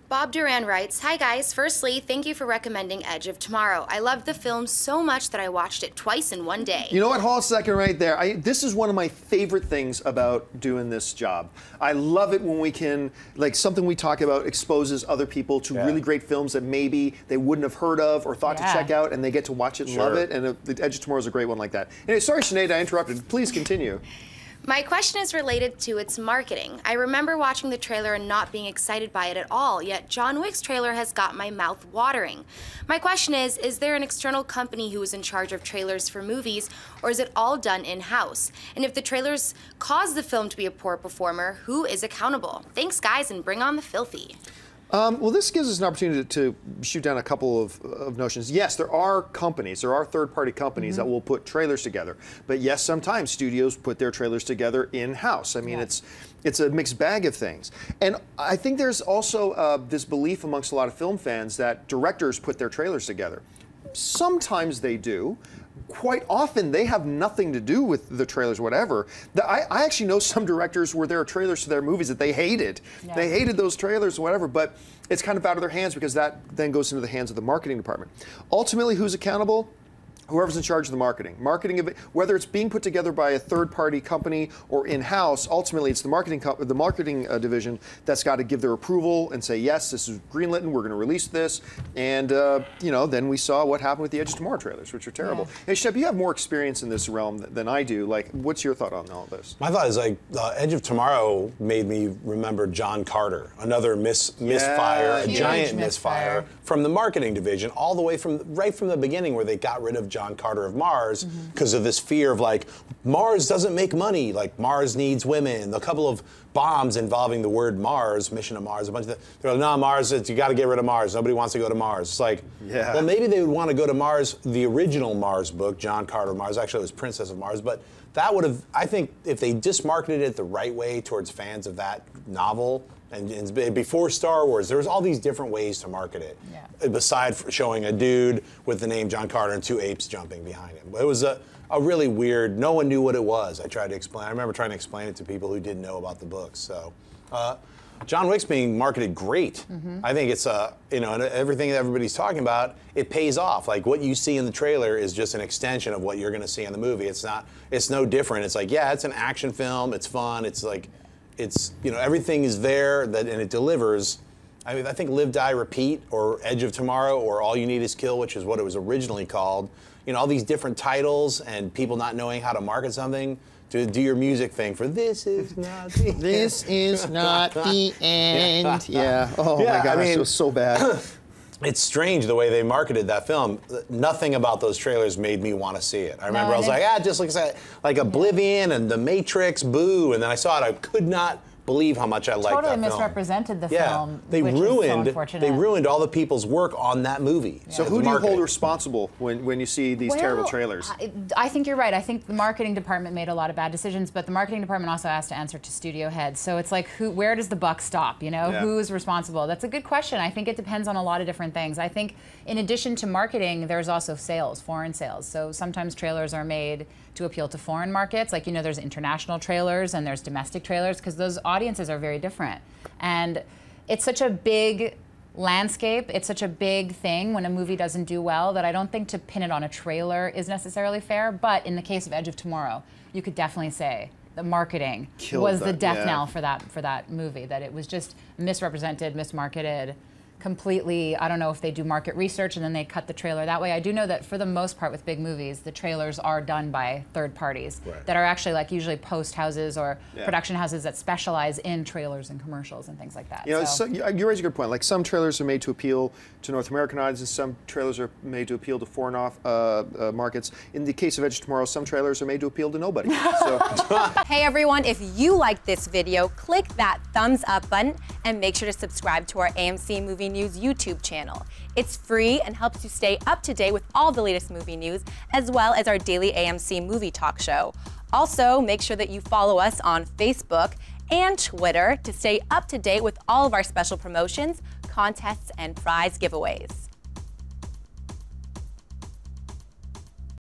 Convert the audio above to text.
Bob Daran writes, "Hi guys, firstly, thank you for recommending Edge of Tomorrow. I loved the film so much that I watched it twice in one day." You know what, hold on a second right there. This is one of my favorite things about doing this job. I love it when we can, like something we talk about exposes other people to really great films that maybe they wouldn't have heard of or thought to check out, and they get to watch it and love it, and the Edge of Tomorrow is a great one like that. Anyway, sorry Sinead, I interrupted. Please continue. My question is related to its marketing. I remember watching the trailer and not being excited by it at all, yet John Wicks trailer has got my mouth watering. My question is there an external company who is in charge of trailers for movies, or is it all done in-house? And if the trailers cause the film to be a poor performer, who is accountable? Thanks guys, and bring on the filthy. Well, this gives us an opportunity to shoot down a couple of notions. Yes, there are companies, there are third-party companies that will put trailers together. But yes, sometimes studios put their trailers together in-house. I mean, it's a mixed bag of things. And I think there's also this belief amongst a lot of film fans that directors put their trailers together. Sometimes they do. Quite often, they have nothing to do with the trailers, whatever. I actually know some directors where there are trailers to their movies that they hated. Yeah. They hated those trailers or whatever, but it's kind of out of their hands because that then goes into the hands of the marketing department. Ultimately, who's accountable? Whoever's in charge of the marketing. Marketing of it, whether it's being put together by a third-party company or in-house, ultimately it's the marketing division that's got to give their approval and say, yes, this is greenlit and we're going to release this. And you know, then we saw what happened with the Edge of Tomorrow trailers, which are terrible. Yeah. Hey, Shep, you have more experience in this realm than I do. Like, what's your thought on all this? My thought is like, Edge of Tomorrow made me remember John Carter, another misfire, a giant misfire from the marketing division, all the way right from the beginning where they got rid of John Carter of Mars because of this fear of like, Mars doesn't make money, like Mars needs women. A couple of bombs involving the word Mars, Mission to Mars, a bunch of they're like, no, Mars, you got to get rid of Mars. Nobody wants to go to Mars. It's like, well, maybe they would want to go to Mars. The original Mars book, John Carter of Mars, actually it was Princess of Mars, but that would have, I think if they just marketed it the right way towards fans of that novel, and before Star Wars, there was all these different ways to market it. Yeah. Besides showing a dude with the name John Carter and two apes jumping behind him. It was a really weird, no one knew what it was. I tried to explain, I remember trying to explain it to people who didn't know about the books. So, John Wicks being marketed great. I think it's, you know, and everything that everybody's talking about, it pays off. Like what you see in the trailer is just an extension of what you're gonna see in the movie. It's no different. It's like, yeah, it's an action film, it's fun, it's like, it's, you know, everything is there and it delivers. I mean, I think Live, Die, Repeat or Edge of Tomorrow or All You Need Is Kill, which is what it was originally called. You know, all these different titles and people not knowing how to market something to do your music thing for this is not the end. This is not the end. Yeah. Oh my gosh, I mean, it was so bad. It's strange the way they marketed that film. Nothing about those trailers made me want to see it. I remember I was like, it just looks like Oblivion and The Matrix, boo. And then I saw it, I could not believe how much I liked that film. Totally misrepresented the film, they which ruined, is so unfortunate. They ruined all the people's work on that movie. So who do you hold responsible when you see these terrible trailers? I think you're right. I think the marketing department made a lot of bad decisions, but the marketing department also has to answer to studio heads. So it's like, where does the buck stop? You know, who's responsible? That's a good question. I think it depends on a lot of different things. I think in addition to marketing, there's also sales, foreign sales. So sometimes trailers are made to appeal to foreign markets. Like, you know, there's international trailers and there's domestic trailers because those audiences are very different. And it's such a big landscape, it's such a big thing when a movie doesn't do well that I don't think to pin it on a trailer is necessarily fair. But in the case of Edge of Tomorrow, you could definitely say the marketing was the death knell for that movie, that it was just misrepresented, mismarketed. Completely, I don't know if they do market research and then they cut the trailer that way. I do know that for the most part with big movies, the trailers are done by third parties that are actually like usually post houses or production houses that specialize in trailers and commercials and things like that. You know, so you raise a good point. Like some trailers are made to appeal to North American audiences, some trailers are made to appeal to foreign markets. In the case of Edge of Tomorrow, some trailers are made to appeal to nobody. So. Hey everyone, if you like this video, click that thumbs up button and make sure to subscribe to our AMC Movie News YouTube channel. It's free and helps you stay up to date with all the latest movie news, as well as our daily AMC movie talk show. Also, make sure that you follow us on Facebook and Twitter to stay up to date with all of our special promotions, contests, and prize giveaways.